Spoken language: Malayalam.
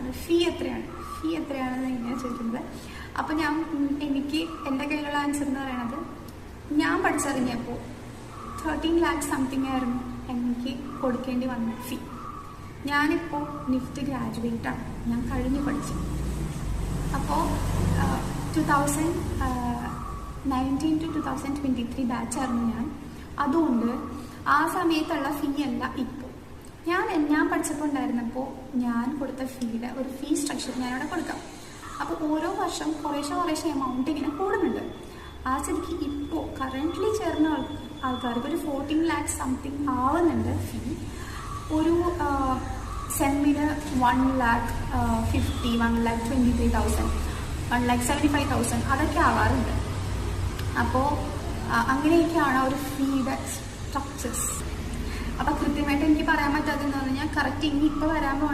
എന്താണ് ഫീ എത്രയാണെന്ന് ഇങ്ങനെ ചോദിക്കുന്നത്. അപ്പോൾ എനിക്ക് എൻ്റെ കയ്യിലുള്ള ആൻസർ എന്ന് പറയുന്നത്, ഞാൻ പഠിച്ചിറങ്ങിയപ്പോൾ 13 lakh സംതിങ് ആയിരുന്നു എനിക്ക് കൊടുക്കേണ്ടി വന്ന ഫീ. ഞാനിപ്പോൾ നിഫ്റ്റ് ഗ്രാജുവേറ്റാണ്, ഞാൻ കഴിഞ്ഞ് പഠിച്ചു. അപ്പോൾ 2019 to 2023 ബാച്ചായിരുന്നു ഞാൻ. അതുകൊണ്ട് ആ സമയത്തുള്ള ഫീ അല്ല ഇപ്പോൾ. ഞാൻ പഠിച്ചപ്പോൾ ഉണ്ടായിരുന്നപ്പോൾ ഞാൻ കൊടുത്ത ഫീയുടെ ഒരു ഫീ സ്ട്രക്ചർ ഞാനിവിടെ കൊടുക്കാം. അപ്പോൾ ഓരോ വർഷം കുറേശ്ശെ എമൗണ്ട് ഇങ്ങനെ കൂടുന്നുണ്ട്. ആ സ്ഥിതിക്ക് ഇപ്പോൾ കറൻ്റ്ലി ചേർന്ന ആൾക്കാർക്ക് ഒരു 14 lakh സംതിങ് ആവുന്നുണ്ട് ഫീ. ഒരു സെമ്മിന് 1,50,000, 1,23,000, 1,75,000 അതൊക്കെ ആവാറുണ്ട്. അപ്പോൾ അങ്ങനെയൊക്കെയാണ് ഒരു ഫീയുടെ സ്ട്രക്ചേഴ്സ്. അപ്പോൾ കൃത്യമായിട്ട് എനിക്ക് പറയാൻ പറ്റാത്തതെന്ന് പറഞ്ഞാൽ, കറക്റ്റ് ഇനി ഇപ്പോൾ വരാൻ പോകുന്ന